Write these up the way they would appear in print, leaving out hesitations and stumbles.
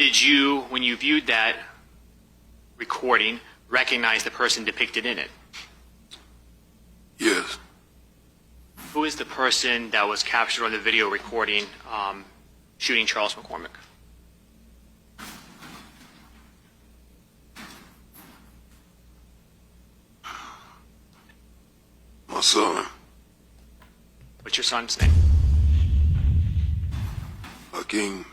Did you, when you viewed that recording, recognize the person depicted in it? Yes. Who is the person that was captured on the video recording shooting Charles McCormick? My son, What's your son's name? Hakeem.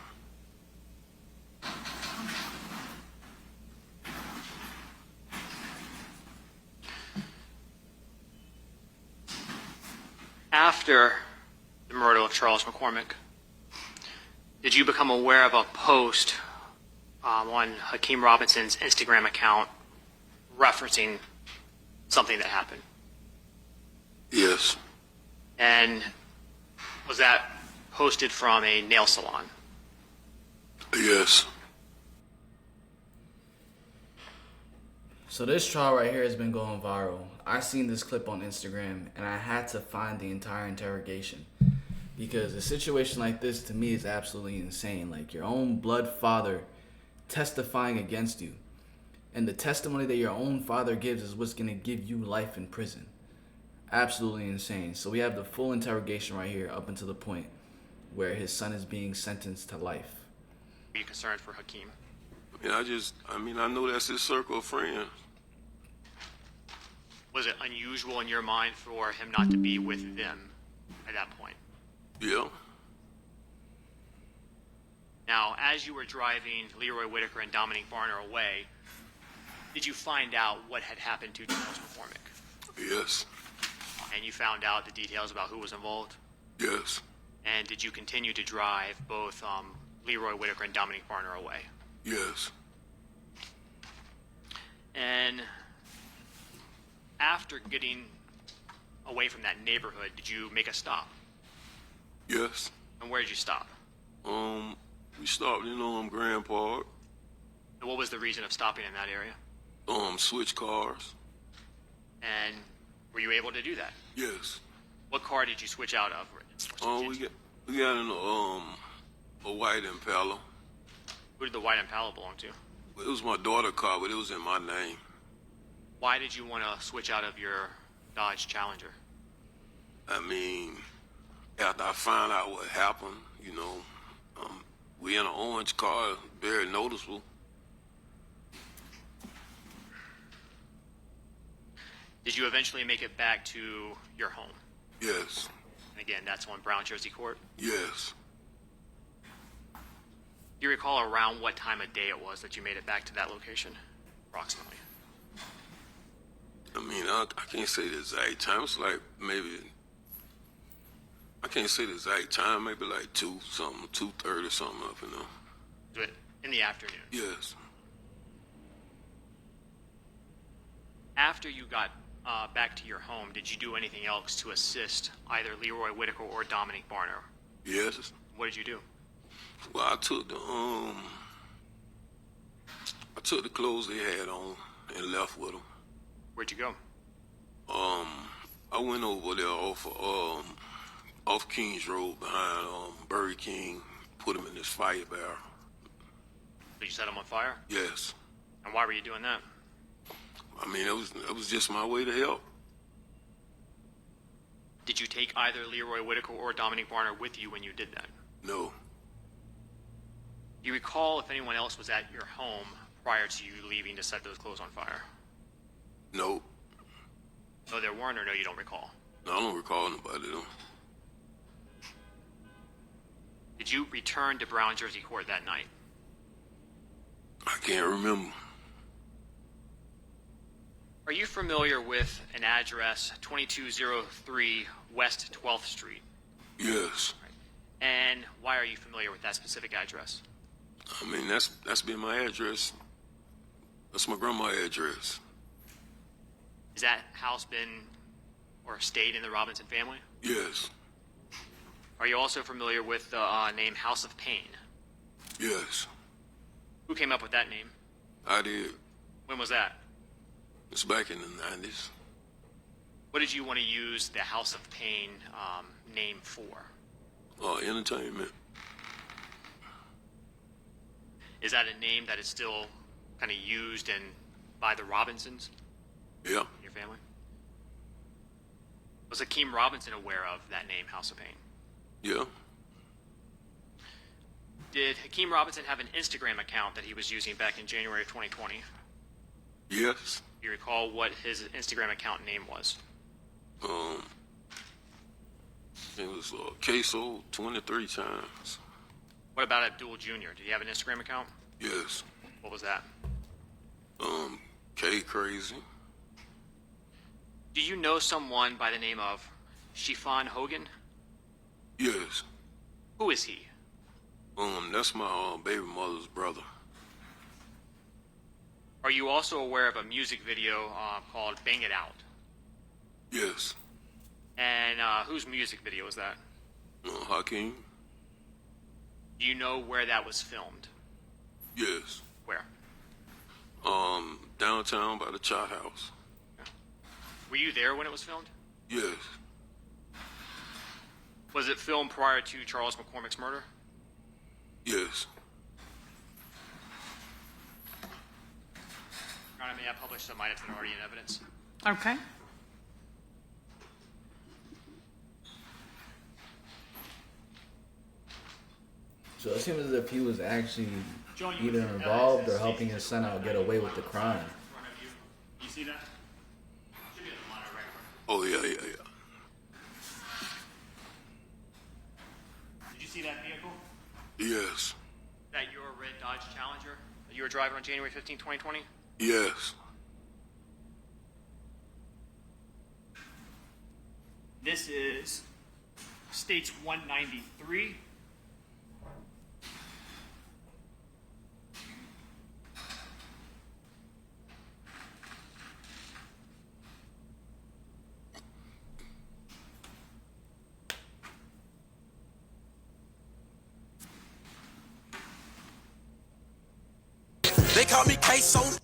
After the murder of Charles McCormick, did you become aware of a post on Hakeem Robinson's Instagram account referencing something that happened? Yes. And was that posted from a nail salon? Yes. So this trial right here has been going viral. I seen this clip on Instagram and I had to find the entire interrogation because a situation like this to me is absolutely insane. Like your own blood father testifying against you, and the testimony that your own father gives is what's gonna give you life in prison. Absolutely insane. So we have the full interrogation right here up until the point where his son is being sentenced to life. Are you concerned for Hakeem? I know that's his circle of friends. Was it unusual in your mind for him not to be with them at that point? Yeah. Now, as you were driving Leroy Whitaker and Dominic Barner away, did you find out what had happened to Charles McCormick? Yes. And you found out the details about who was involved? Yes. And did you continue to drive both Leroy Whitaker and Dominic Barner away? Yes. And after getting away from that neighborhood, did you make a stop? Yes. And where did you stop? We stopped in Grand Park. And what was the reason of stopping in that area? Switch cars. And were you able to do that? Yes. What car did you switch out of? We got in a white Impala. Who did the white Impala belong to? It was my daughter's car, but it was in my name. Why did you want to switch out of your Dodge Challenger? After I found out what happened, we in an orange car, very noticeable. Did you eventually make it back to your home? Yes. And again, that's on Brown Jersey Court? Yes. Do you recall around what time of day it was that you made it back to that location, approximately? I can't say the exact time. It's like I can't say the exact time, maybe like 2:30 something up, Was it in the afternoon? Yes. After you got back to your home, did you do anything else to assist either Leroy Whitaker or Dominic Barner? Yes. What did you do? Well, I took the clothes they had on and left with them. Where'd you go? I went over there off Kings Road behind Burger King, put them in this fire barrel. Did you set them on fire? Yes. And why were you doing that? It was just my way to help. Did you take either Leroy Whitaker or Dominic Barner with you when you did that? No. Do you recall if anyone else was at your home prior to you leaving to set those clothes on fire? No. No, there weren't, or no, you don't recall? No, I don't recall nobody though. Did you return to Brown Jersey Court that night? I can't remember. Are you familiar with an address, 2203 West 12th Street? Yes. And why are you familiar with that specific address? That's been my address. That's my grandma's address. Has that house been or stayed in the Robinson family? Yes. Are you also familiar with the name House of Pain? Yes. Who came up with that name? I did. When was that? It's back in the 90s. What did you want to use the House of Pain name for? Entertainment. Is that a name that is still kind of used by the Robinsons, Yeah. your family? Was Hakeem Robinson aware of that name, House of Pain? Yeah. Did Hakeem Robinson have an Instagram account that he was using back in January of 2020? Yes. Do you recall what his Instagram account name was? It was queso 23 times. What about Abdul Jr.? Did he have an Instagram account? Yes. What was that? K Crazy. Do you know someone by the name of Shifan Hogan? Yes. Who is he? That's my baby mother's brother. Are you also aware of a music video called Bang It Out? Yes. And whose music video is that? Hakeem. Do you know where that was filmed? Yes. Where? Downtown by the Chop House. Were you there when it was filmed? Yes. Was it filmed prior to Charles McCormick's murder? Yes. Your Honor, may I publish some items that are already in evidence? Okay. So it seems as if he was actually either involved or helping his son out get away with the crime. In front of you. You see that? Should be on the monitor right. Oh, yeah. Did you see that vehicle? Yes. Is that your red Dodge Challenger that you were driving on January 15, 2020? Yes. This is States 193. They call me queso.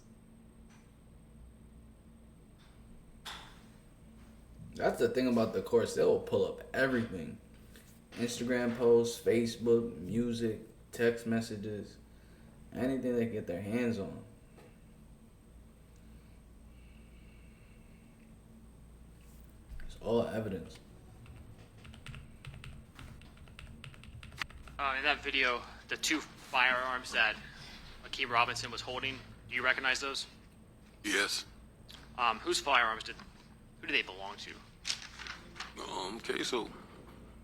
That's the thing about the courts. They'll pull up everything. Instagram posts, Facebook, music, text messages, anything they can get their hands on. It's all evidence. In that video, the two firearms that Hakeem Robinson was holding, do you recognize those? Yes. Whose firearms who do they belong to? Queso.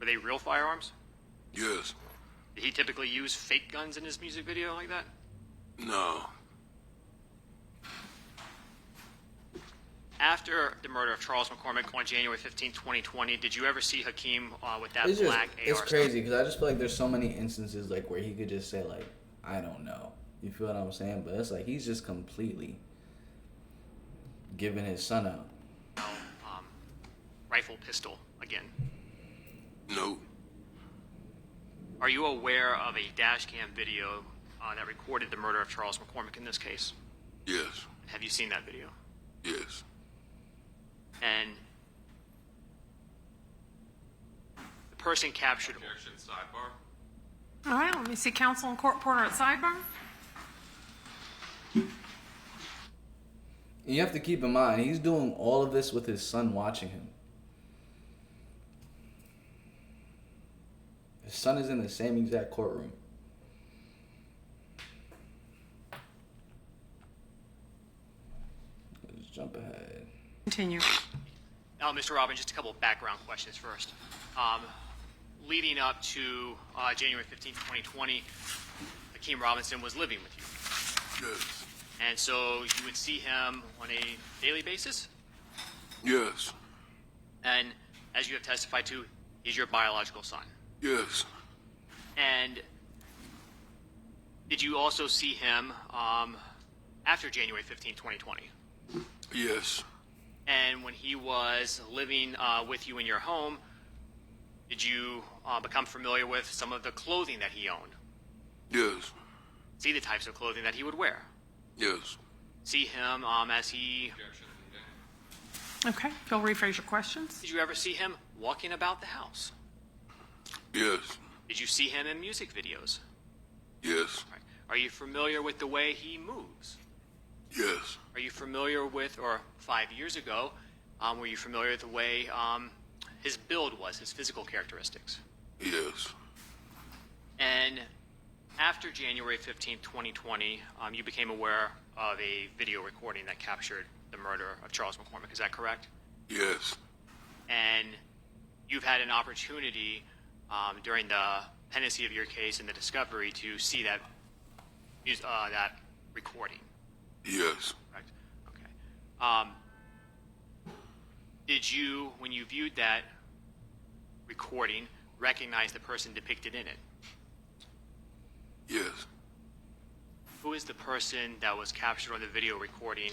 Were they real firearms? Yes. Did he typically use fake guns in his music video like that? No. After the murder of Charles McCormick on January 15, 2020, did you ever see Hakeem with that It's just, black AR? it's crazy because I just feel like there's so many instances like where he could just say like, I don't know. You feel what I'm saying? But it's like he's just completely giving his son out. Rifle pistol again. No. Are you aware of a dash cam video that recorded the murder of Charles McCormick in this case? Yes. Have you seen that video? Yes. And the person captured. Objection, sidebar. All right, let me see counsel and court reporter at sidebar. And you have to keep in mind, he's doing all of this with his son watching him. His son is in the same exact courtroom. Let's jump ahead. Continue. Now, Mr. Robin, just a couple of background questions first. Leading up to January 15, 2020, Hakeem Robinson was living with you. Yes. And so you would see him on a daily basis? Yes. And as you have testified to, he's your biological son. Yes. And did you also see him after January 15, 2020? Yes. And when he was living with you in your home, did you become familiar with some of the clothing that he owned? Yes. See the types of clothing that he would wear? Yes. See him as he... Objection. Okay, you'll rephrase your questions. Did you ever see him walking about the house? Yes. Did you see him in music videos? Yes. All right. Are you familiar with the way he moves? Yes. Are you familiar with, or 5 years ago, were you familiar with the way his build was, his physical characteristics? Yes. And after January 15th, 2020, you became aware of a video recording that captured the murder of Charles McCormick. Is that correct? Yes. And you've had an opportunity during the pendency of your case and the discovery to see that recording. Yes. Correct. Okay. Did you, when you viewed that recording, recognize the person depicted in it? Yes. Who is the person that was captured on the video recording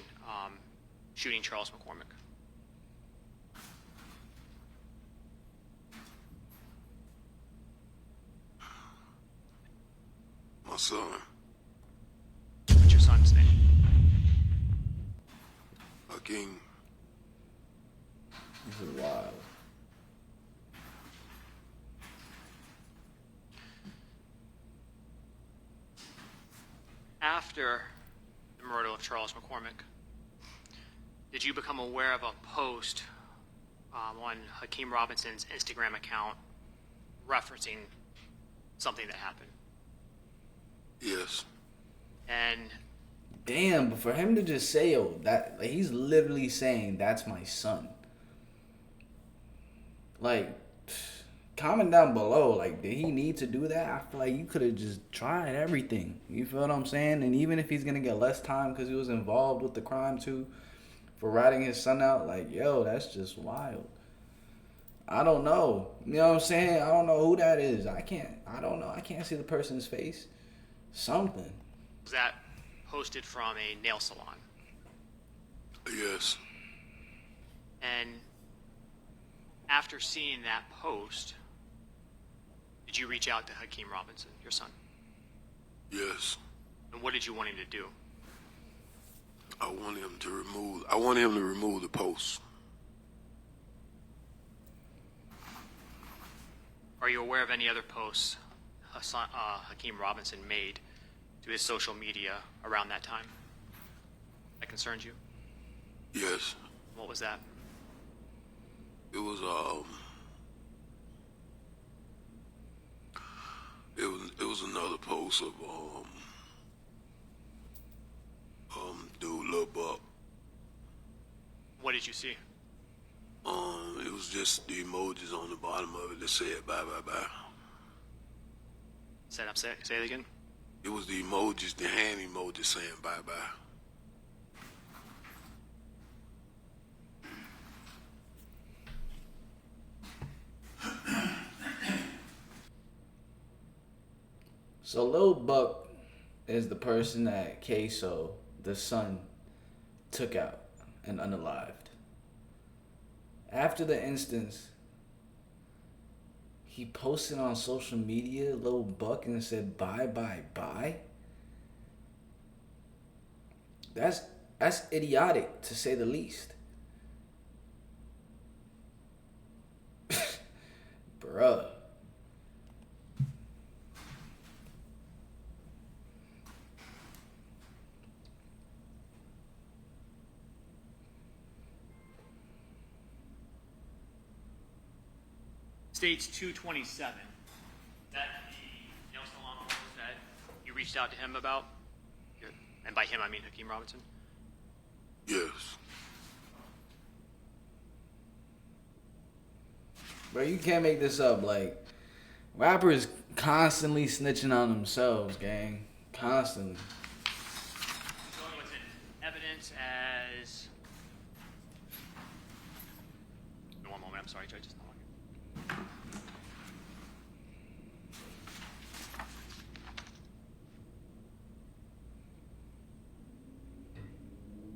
shooting Charles McCormick? My son. What's your son's name? Hakeem. This is wild. After the murder of Charles McCormick, did you become aware of a post on Hakeem Robinson's Instagram account referencing something that happened? Yes. And Damn, but for him to just say, "Oh, that," like, he's literally saying, "That's my son." Like, comment down below. Like, did he need to do that? I feel like you could have just tried everything. You feel what I'm saying? And even if he's gonna get less time because he was involved with the crime too, for ratting his son out, like, yo, that's just wild. I don't know. You know what I'm saying? I don't know who that is. I don't know. I can't see the person's face. Something. was that posted from a nail salon? Yes. And after seeing that post, did you reach out to Hakeem Robinson, your son? Yes. And what did you want him to do? I want him to remove the post. Are you aware of any other posts Hakeem Robinson made to his social media around that time that concerns you? Yes. What was that? It was another post of dude Lil Buck. What did you see? It was just the emojis on the bottom of it that said bye bye bye. Say it again. It was the emojis, the hand emojis saying bye bye. So Lil Buck is the person that Queso, the son, took out and unalived. After the instance, he posted on social media, Lil Buck, and said bye bye bye. That's idiotic, to say the least. Bruh. States 227. That the nail salon post that you reached out to him about? And by him, I mean Hakeem Robinson. Yes. Bro, you can't make this up. Like, rappers constantly snitching on themselves, gang. Constantly. Showing what's in evidence as... One moment, I'm sorry, Judge. It's not working.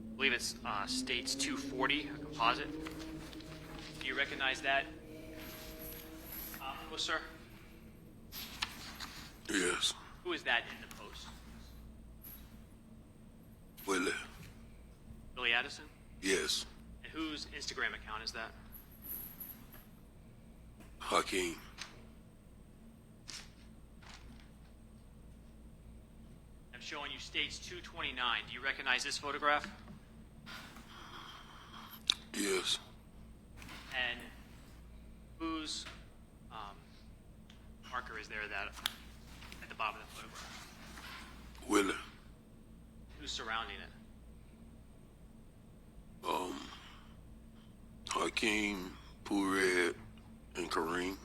I believe it's States 240, a composite. Do you recognize that? Sir? Yes. Who is that in the post? Willie. Billy Addison? Yes. And whose Instagram account is that? Hakeem. I'm showing you stage 229. Do you recognize this photograph? Yes. And whose marker is there that at the bottom of the photograph? Willie. Who's surrounding it? Hakeem, Pooh Red, and Kareem.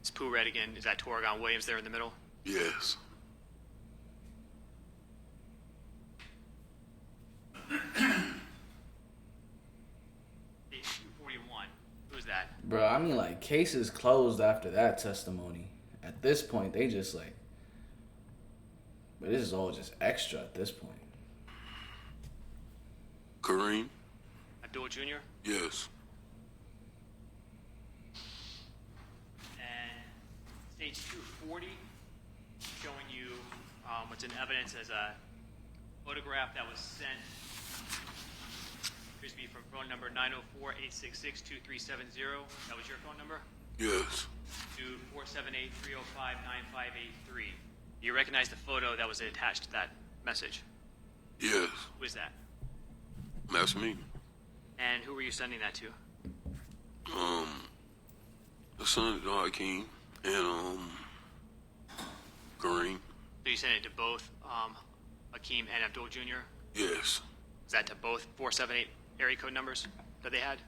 It's Pooh Red again. Is that Torgon Williams there in the middle? Yes. Stage 241. Who's that? Bro, I mean, like, cases closed after that testimony. At this point, they just, like... But this is all just extra at this point. Kareem? Abdul Jr.? Yes. And stage 240, showing you what's in evidence as a photograph that was sent, appears to be from phone number 904-866-2370. That was your phone number? Yes. To 478-305-9583. Do you recognize the photo that was attached to that message? Yes. Who is that? That's me. And who were you sending that to? The son of Hakeem and Kareem. So you sent it to both Hakeem and Abdul Jr.? Yes. Is that to both 478 area code numbers that they had?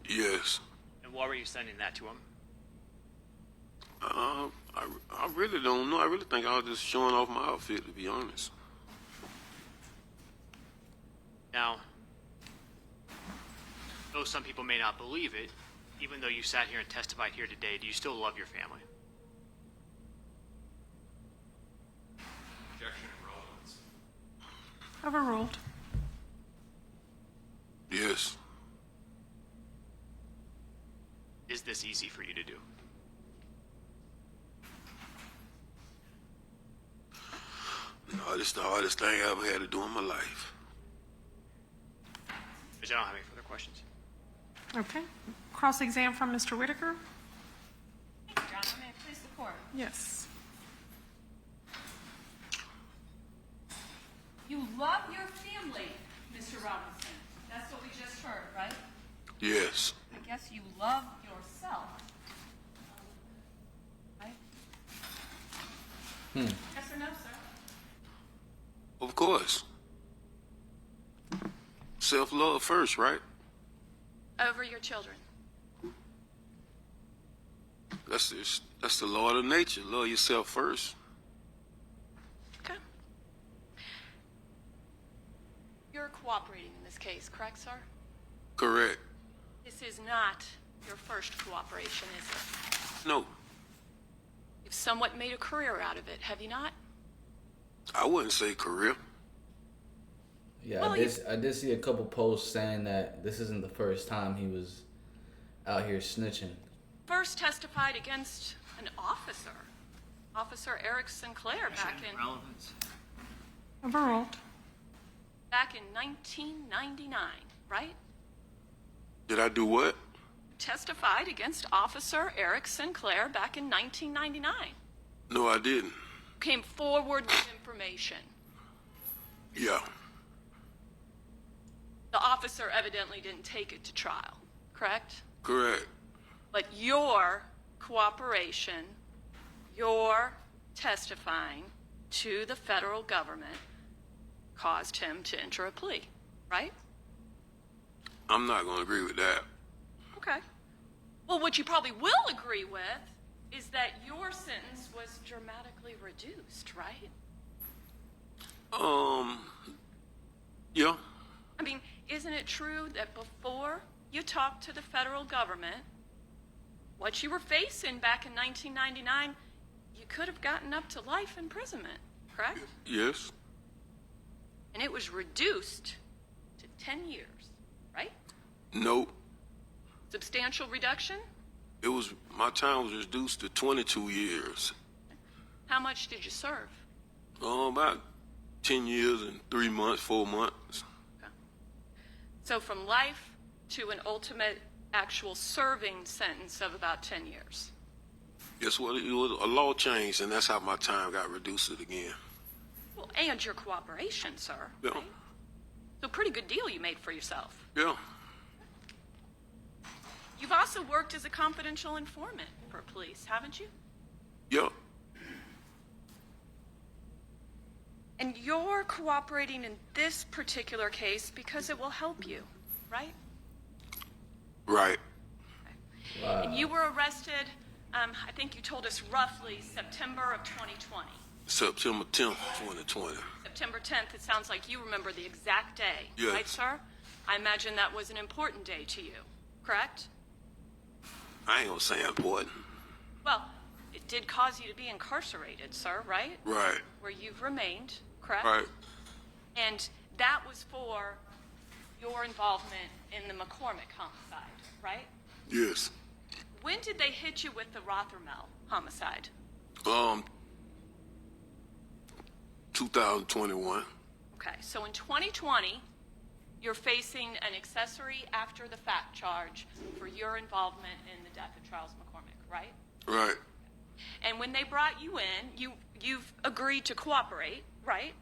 Yes. And why were you sending that to them? I really don't know. I really think I was just showing off my outfit, to be honest. Now, though some people may not believe it, even though you sat here and testified here today, do you still love your family? Objection and relevance. Overruled. Yes. Is this easy for you to do? No, this is the hardest thing I ever had to do in my life. Because I don't have any further questions. Okay. Cross-exam from Mr. Whitaker? Thank you, Your Honor. May it please the court? Yes. You love your family, Mr. Robinson. That's what we just heard, right? Yes. I guess you love yourself. Right? Yes or no, sir? Of course. Self-love first, right? Over your children. That's the law of nature. Love yourself first. Okay. You're cooperating in this case, correct, sir? Correct. This is not your first cooperation, is it? No, You've somewhat made a career out of it, have you not? I wouldn't say career. Yeah, Well, I did see a couple posts saying that this isn't the first time he was out here snitching. First testified against an officer, Officer Eric Sinclair, back in Overruled. 1999, right? Did I do what? Testified against Officer Eric Sinclair back in 1999. No, I didn't. Came forward with information. Yeah. The officer evidently didn't take it to trial, correct? Correct. But your cooperation, your testifying to the federal government caused him to enter a plea, right? I'm not going to agree with that. Okay. Well, what you probably will agree with is that your sentence was dramatically reduced, right? Yeah. I mean, isn't it true that before you talked to the federal government, what you were facing back in 1999, you could have gotten up to life imprisonment, correct? Yes. And it was reduced to 10 years, right? No. Substantial reduction? My time was reduced to 22 years. How much did you serve? About 10 years and 3 months, 4 months. So from life to an ultimate actual serving sentence of about 10 years. Guess what? It was a law change, and that's how my time got reduced again. Well, and your cooperation, sir. Yeah. Right? So pretty good deal you made for yourself. Yeah. You've also worked as a confidential informant for police, haven't you? Yeah. And you're cooperating in this particular case because it will help you, right? Right. And you were arrested, I think you told us roughly September of 2020. September 10th, 2020. September 10th, it sounds like you remember the exact day, Yes. right, sir? I imagine that was an important day to you, correct? I ain't gonna say important. Well, it did cause you to be incarcerated, sir, right? Right. Where you've remained, correct? Right. And that was for your involvement in the McCormick homicide, right? Yes. When did they hit you with the Rothermel homicide? 2021. Okay, so in 2020, you're facing an accessory after the fact charge for your involvement in the death of Charles McCormick, right? Right. And when they brought you in, you've agreed to cooperate, right?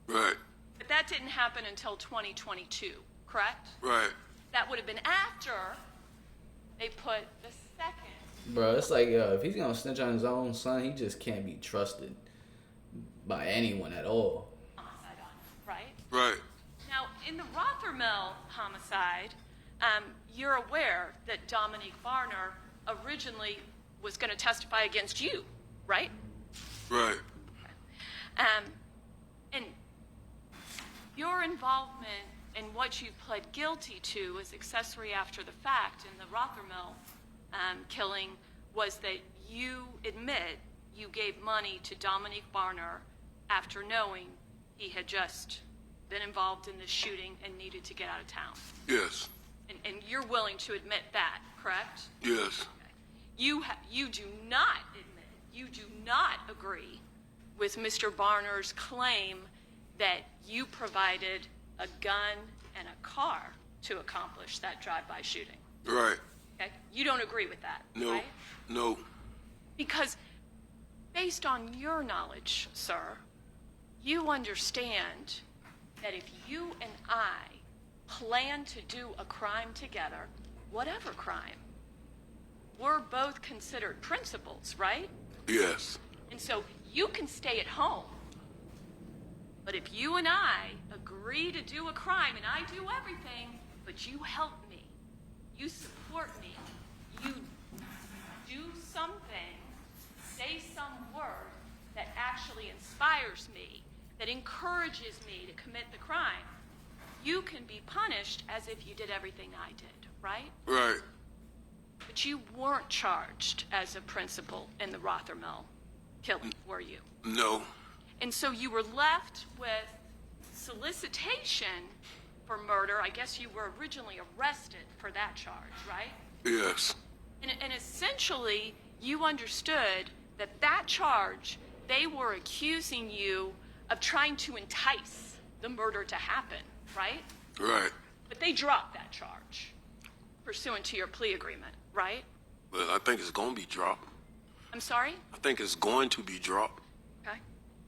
Right. But that didn't happen until 2022, correct? Right. That would have been after they put the second. Bro, it's like, yo, if he's gonna snitch on his own son, he just can't be trusted by anyone at all. Homicide on him, right? Right. Now, in the Rothermel homicide, you're aware that Dominique Varner originally was going to testify against you, right? Right. And your involvement in what you pled guilty to as accessory after the fact in the Rothermel killing was that you admit you gave money to Dominique Varner after knowing he had just been involved in this shooting and needed to get out of town. Yes. And you're willing to admit that, correct? Yes. You do not admit, you do not agree with Mr. Varner's claim that you provided a gun and a car to accomplish that drive-by shooting. Right. Okay? You don't agree with that, No. right? No. Because based on your knowledge, sir, you understand that if you and I plan to do a crime together, whatever crime, we're both considered principals, right? Yes. And so you can stay at home. But if you and I agree to do a crime and I do everything, but you help me, you support me, you do something, say some word that actually inspires me, that encourages me to commit the crime, you can be punished as if you did everything I did, right? Right. But you weren't charged as a principal in the Rothermel killing, were you? No. And so you were left with solicitation for murder. I guess you were originally arrested for that charge, right? Yes. And essentially, you understood that that charge, they were accusing you of trying to entice the murder to happen, right? Right. But they dropped that charge pursuant to your plea agreement, right? But I think it's gonna be dropped. I'm sorry? I think it's going to be dropped. Okay.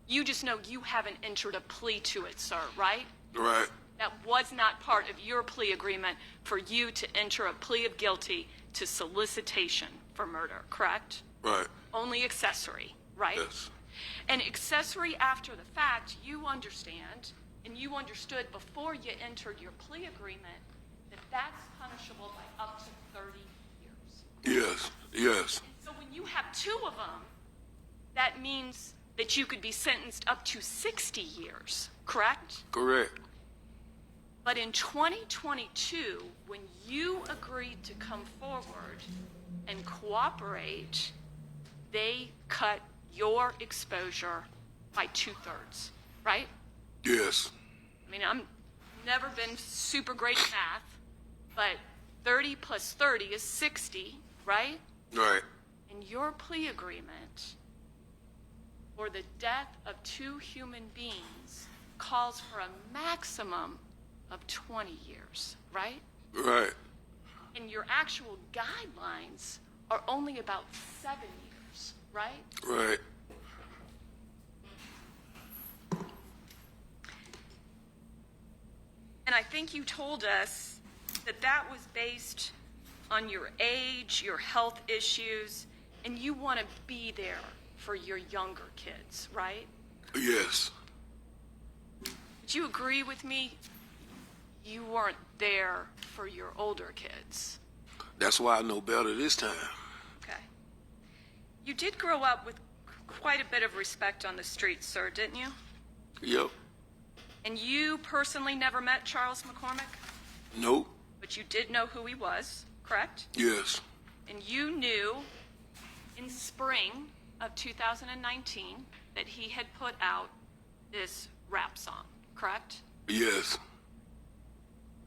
You just know you haven't entered a plea to it, sir, right? Right. That was not part of your plea agreement for you to enter a plea of guilty to solicitation for murder, correct? Right. Only accessory, right? Yes. And accessory after the fact, you understand, and you understood before you entered your plea agreement, that that's punishable by up to 30 years. Yes. Yes. So when you have two of them, that means that you could be sentenced up to 60 years, correct? Correct. But in 2022, when you agreed to come forward and cooperate, they cut your exposure by 2/3, right? Yes. I mean, I'm never been super great at math, but 30 plus 30 is 60, right? Right. And your plea agreement for the death of two human beings calls for a maximum of 20 years, right? Right. And your actual guidelines are only about 7 years, right? Right. I think you told us that that was based on your age, your health issues, and you want to be there for your younger kids, right? Yes. Would you agree with me? You weren't there for your older kids. That's why I know better this time. Okay. You did grow up with quite a bit of respect on the streets, sir, didn't you? Yep. And you personally never met Charles McCormick, Nope. but you did know who he was, correct? Yes. And you knew in spring of 2019 that he had put out this rap song, correct? Yes.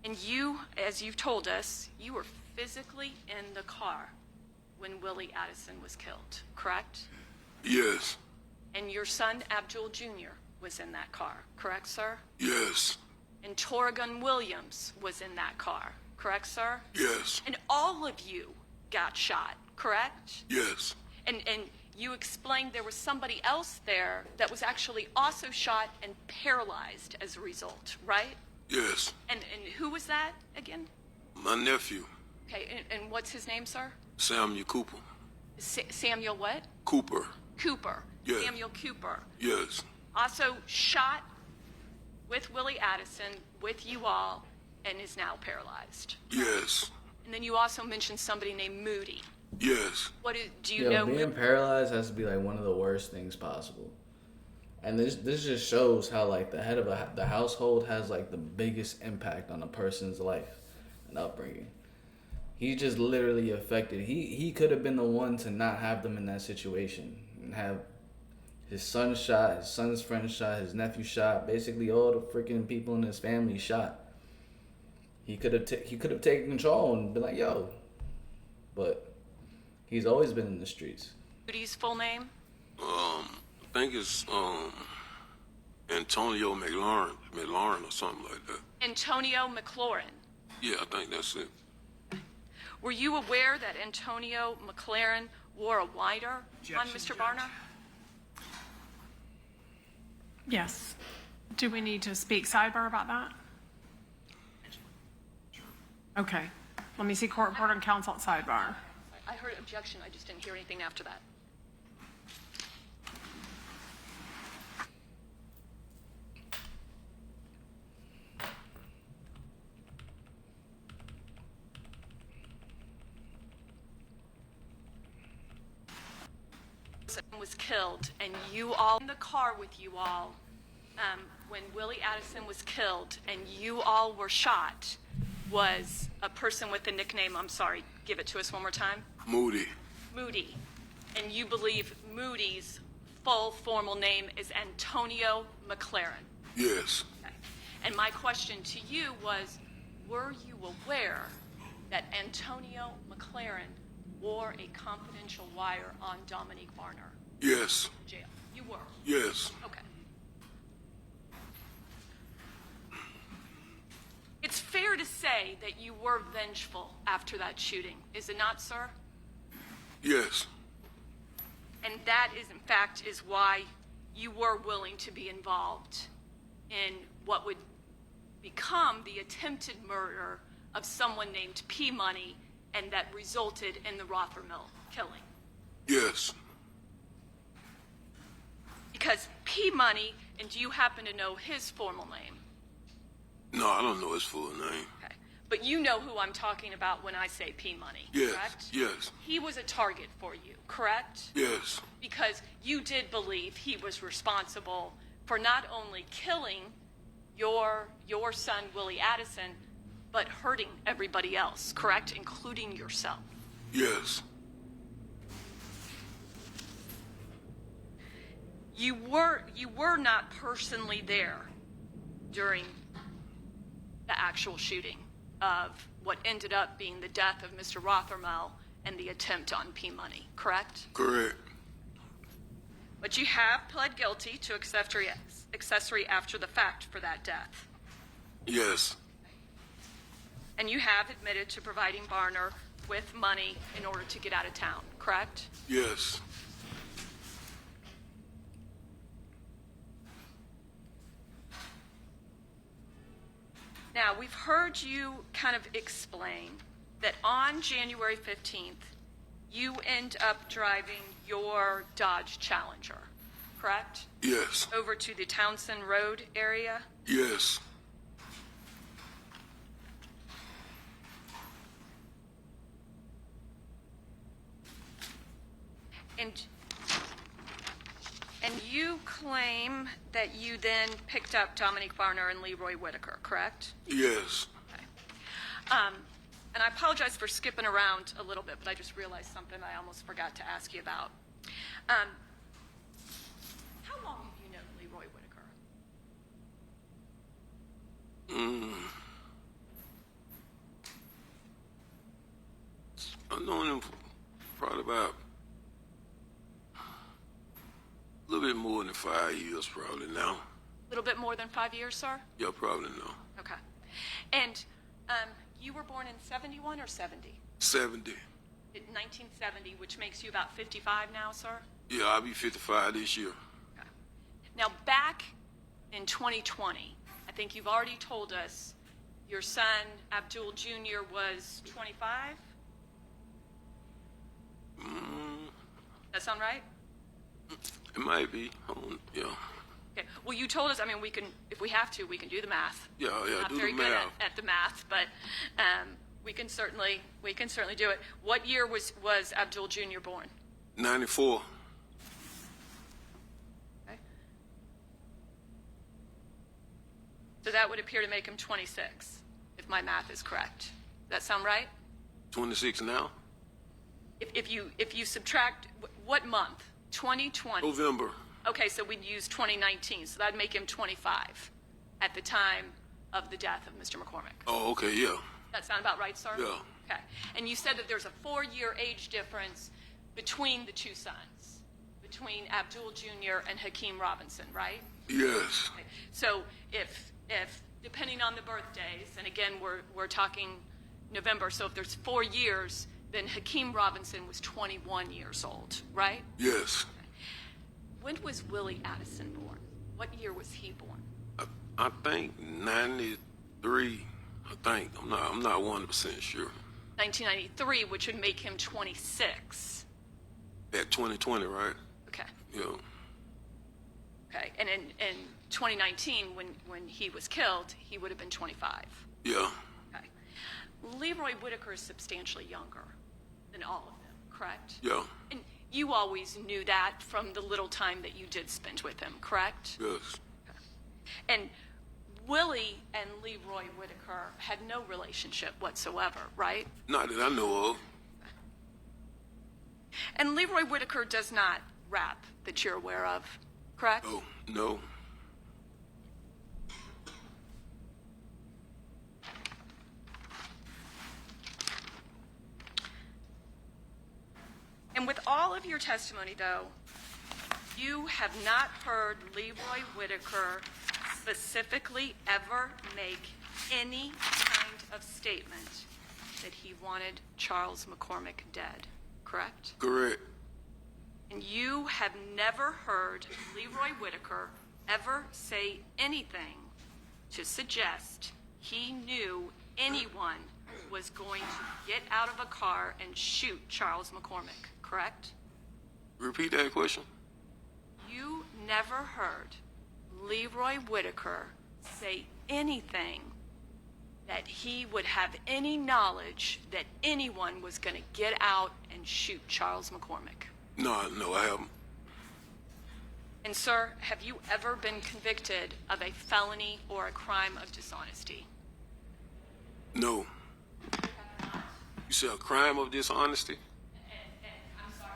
And you, as you've told us, you were physically in the car when Willie Addison was killed, correct? Yes. And your son, Abdul Jr., was in that car, correct, sir? Yes. And Torrigan Williams was in that car, correct, sir? Yes. And all of you got shot, correct? Yes. And you explained there was somebody else there that was actually also shot and paralyzed as a result, right? Yes. And who was that again? My nephew, Okay, and what's his name, sir? Samuel Cooper. Samuel what? Cooper. Cooper. Yes. Samuel Cooper. Yes. Also shot with Willie Addison, with you all, and is now paralyzed. Yes. And then you also mentioned somebody named Moody. Yes. Do you Yo, know? being paralyzed has to be like one of the worst things possible. And this just shows how like the head of the household has like the biggest impact on a person's life and upbringing. He just literally affected. He could have been the one to not have them in that situation and have his son shot, his son's friend shot, his nephew shot, basically all the freaking people in his family shot. He could have taken control and been like, yo, but he's always been in the streets. Moody's full name? I think it's Antonio McLaurin or something like that. Antonio McLaurin. Yeah, I think that's it. Were you aware that Antonio McLaurin wore a whiter on Mr. Barner? Yes. Do we need to speak sidebar about that? Okay. Let me see court reporter and counsel at sidebar. I heard objection. I just didn't hear anything after that. Was killed, and you all in the car with you all when Willie Addison was killed, and you all were shot, was a person with the nickname. I'm sorry. Give it to us one more time. Moody. Moody. And you believe Moody's full formal name is Antonio McLaurin. Yes. Okay. And my question to you was, were you aware that Antonio McLaurin wore a confidential wire on Dominique Varner? Yes. Jail. You were? Yes. Okay. It's fair to say that you were vengeful after that shooting, is it not, sir? Yes. And that is, in fact, is why you were willing to be involved in what would become the attempted murder of someone named P. Money, and that resulted in the Rothermill killing. Yes. Because P. Money, and do you happen to know his formal name? No, I don't know his full name. Okay. But you know who I'm talking about when I say P. Money, Yes. correct? Yes. He was a target for you, correct? Yes. Because you did believe he was responsible for not only killing your son, Willie Addison, but hurting everybody else, correct? Including yourself. Yes. You were not personally there during the actual shooting of what ended up being the death of Mr. Rothermel and the attempt on P. Money, correct? Correct. But you have pled guilty to accessory after the fact for that death. Yes. And you have admitted to providing Barner with money in order to get out of town, correct? Yes. Now, we've heard you kind of explain that on January 15th, you end up driving your Dodge Challenger, correct? Yes. Over to the Townsend Road area? Yes. And you claim that you then picked up Dominique Barner and Leroy Whitaker, correct? Yes. Okay. And I apologize for skipping around a little bit, but I just realized something I almost forgot to ask you about. How long have you known Leroy Whitaker? I've known him for probably about a little bit more than 5 years, probably now. A little bit more than 5 years, sir? Yeah, probably now. Okay. And you were born in 71 or 70? 70. In 1970, which makes you about 55 now, sir? Yeah, I'll be 55 this year. Okay. Now, back in 2020, I think you've already told us your son, Abdul Jr., was 25? That sound right? It might be. Yeah. Okay. Well, you told us, I mean, we can, if we have to, we can do the math. Yeah, Not do very the good math. at the math, but we can certainly do it. What year was Abdul Jr. born? 94. Okay. So that would appear to make him 26, if my math is correct. Does that sound right? 26 now? If you subtract what month? 2020. November. Okay, so we'd use 2019, so that'd make him 25 at the time of the death of Mr. McCormick. Oh, okay, yeah. That sound about right, sir? Yeah. Okay. And you said that there's a 4-year age difference between the two sons, between Abdul Jr. and Hakeem Robinson, right? Yes. Okay. So if depending on the birthdays, and again, we're talking November, so if there's 4 years, then Hakeem Robinson was 21 years old, right? Yes. When was Willie Addison born? What year was he born? I think 93. I think. I'm not 100% sure. 1993, which would make him 26. At 2020, right? Okay. Yeah. Okay. And in 2019, when he was killed, he would have been 25. Yeah. Okay. Leroy Whitaker is substantially younger than all of them, correct? Yeah. And you always knew that from the little time that you did spend with him, correct? Yes. And Willie and Leroy Whitaker had no relationship whatsoever, right? Not that I know of. And Leroy Whitaker does not rap that you're aware of, correct? Oh, no. And with all of your testimony, though, you have not heard Leroy Whitaker specifically ever make any kind of statement that he wanted Charles McCormick dead, correct? Correct. And you have never heard Leroy Whitaker ever say anything to suggest he knew anyone was going to get out of a car and shoot Charles McCormick, correct? Repeat that question. You never heard Leroy Whitaker say anything that he would have any knowledge that anyone was going to get out and shoot Charles McCormick. No, I haven't. And sir, have you ever been convicted of a felony or a crime of dishonesty? No. You said a crime of dishonesty? And I'm sorry,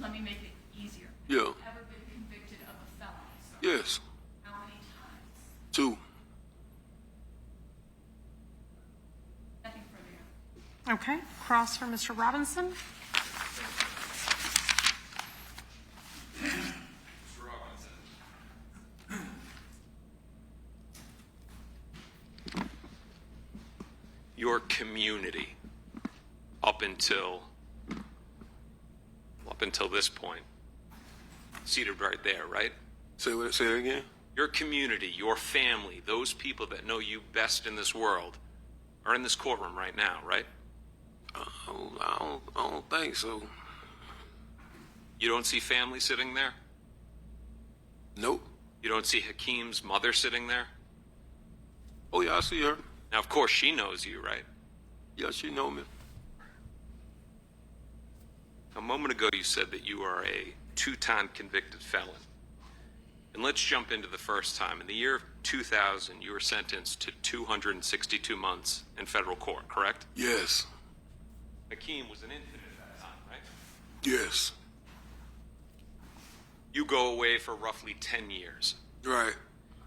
let me make it easier. Yeah. Ever been convicted of a felony, sir? Yes. How many times? 2. Nothing further. Okay, cross for Mr. Robinson. Mr. Robinson. Your community up until this point, seated right there, right? Say that again? Your community, your family, those people that know you best in this world are in this courtroom right now, right? I don't think so. You don't see family sitting there? Nope. You don't see Hakeem's mother sitting there? Oh, yeah, I see her. Now, of course, she knows you, right? Yeah, she know me. A moment ago, you said that you are a two-time convicted felon. And let's jump into the first time. In the year of 2000, you were sentenced to 262 months in federal court, correct? Yes. Hakeem was an infant at that time, right? Yes. You go away for roughly 10 years. Right.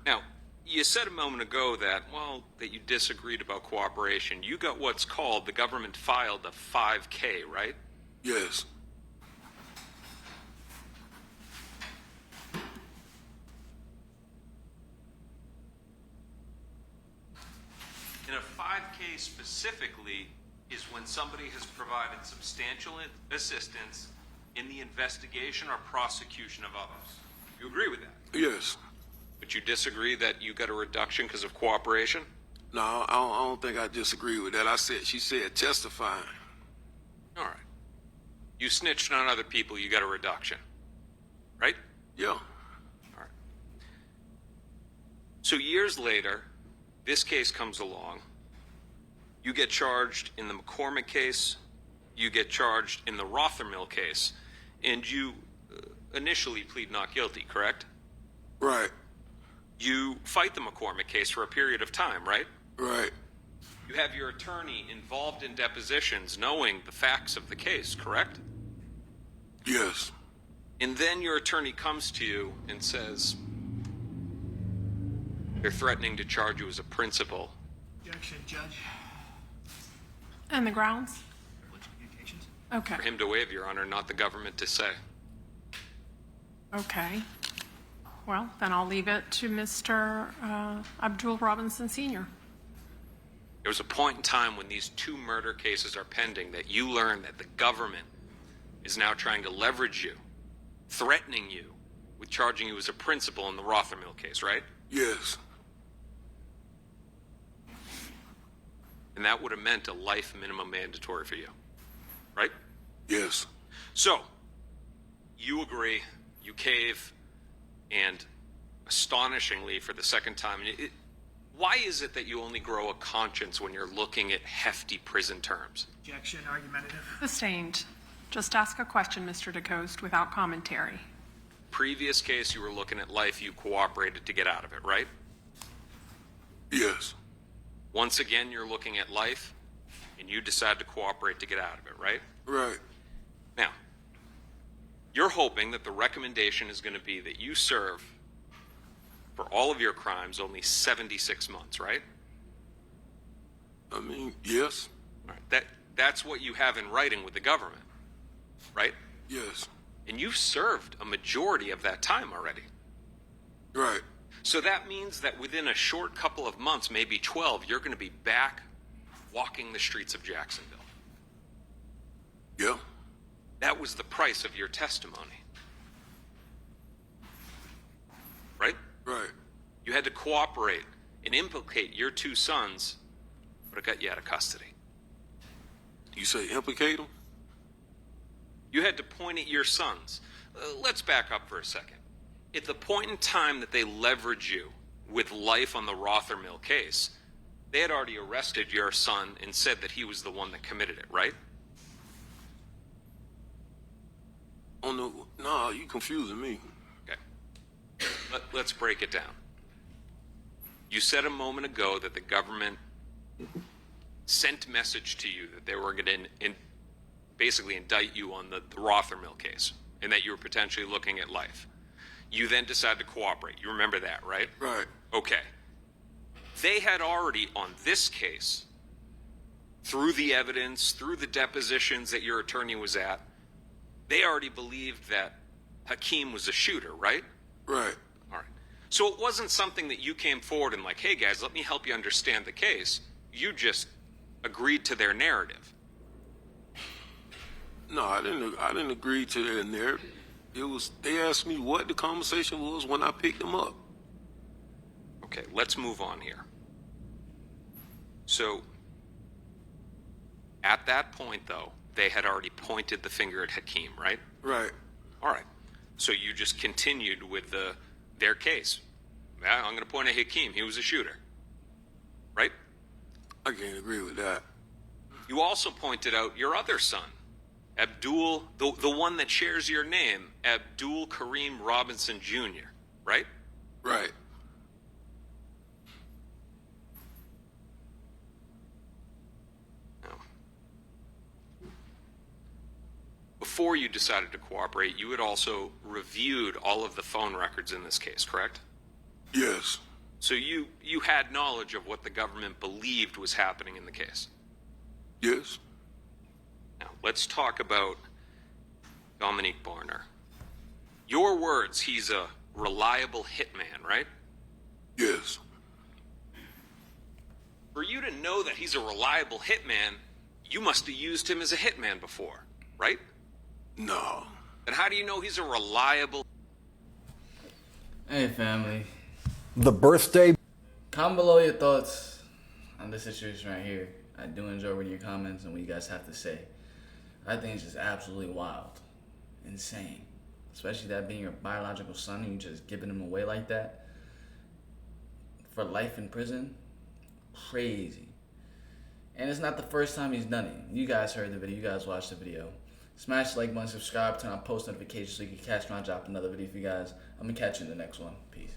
Now, you said a moment ago that, well, that you disagreed about cooperation. You got what's called, the government filed a 5K, right? Yes. And a 5K specifically is when somebody has provided substantial assistance in the investigation or prosecution of others. You agree with that? Yes. But you disagree that you got a reduction because of cooperation? No, I don't think I disagree with that. She said testifying. All right. You snitched on other people, you got a reduction. Right? Yeah. All right. So years later, this case comes along. You get charged in the McCormick case. You get charged in the Rothermill case. And you initially plead not guilty, correct? Right. You fight the McCormick case for a period of time, right? Right. You have your attorney involved in depositions knowing the facts of the case, correct? Yes. And then your attorney comes to you and says, they're threatening to charge you as a principal. Objection, Judge. And the grounds? Privileged communications. Okay. For him to waive, Your Honor, not the government to say. Okay. Well, then I'll leave it to Mr. Abdul Robinson Sr. There was a point in time when these two murder cases are pending that you learned that the government is now trying to leverage you, threatening you with charging you as a principal in the Rothermill case, right? Yes. And that would have meant a life minimum mandatory for you, right? Yes. So, you agree, you cave, and astonishingly, for the second time, why is it that you only grow a conscience when you're looking at hefty prison terms? Objection, argumentative. Sustained. Just ask a question, Mr. DeCoste, without commentary. Previous case, you were looking at life, you cooperated to get out of it, right? Yes. Once again, you're looking at life, and you decide to cooperate to get out of it, right? Right. Now, you're hoping that the recommendation is going to be that you serve for all of your crimes only 76 months, right? I mean, yes. All right. That's what you have in writing with the government, right? Yes. And you've served a majority of that time already. Right. So that means that within a short couple of months, maybe 12, you're going to be back walking the streets of Jacksonville. Yeah. That was the price of your testimony. Right? Right. You had to cooperate and implicate your two sons, but it got you out of custody. You say implicate them? You had to point at your sons. Let's back up for a second. At the point in time that they leverage you with life on the Rothermill case, they had already arrested your son and said that he was the one that committed it, right? Oh, no, you confusing me. Okay. Let's break it down. You said a moment ago that the government sent message to you that they were going to basically indict you on the Rothermill case and that you were potentially looking at life. You then decided to cooperate. You remember that, right? Right. Okay. They had already, on this case, through the evidence, through the depositions that your attorney was at, they already believed that Hakeem was a shooter, right? Right. All right. So it wasn't something that you came forward and like, hey guys, let me help you understand the case. You just agreed to their narrative. No, I didn't agree to their narrative. They asked me what the conversation was when I picked them up. Okay, let's move on here. So, at that point, though, they had already pointed the finger at Hakeem, right? Right. All right. So you just continued with their case. Yeah, I'm going to point at Hakeem. He was a shooter. Right? I can't agree with that. You also pointed out your other son, Abdul, the one that shares your name, Abdul Kareem Robinson Jr., right? Right. Now, before you decided to cooperate, you had also reviewed all of the phone records in this case, correct? Yes. So you had knowledge of what the government believed was happening in the case. Yes. Now, let's talk about Dominique Barner. Your words, he's a reliable hitman, right? Yes. For you to know that he's a reliable hitman, you must have used him as a hitman before, right? No. Then how do you know he's a reliable... Hey, family. The birthday. Comment below your thoughts on this situation right here. I do enjoy reading your comments and what you guys have to say. I think it's just absolutely wild. Insane. Especially that being your biological son and you just giving him away like that. For life in prison. Crazy. And it's not the first time he's done it. You guys heard the video. You guys watched the video. Smash the like button, subscribe, turn on post notifications so you can catch when I drop another video for you guys. I'm going to catch you in the next one. Peace.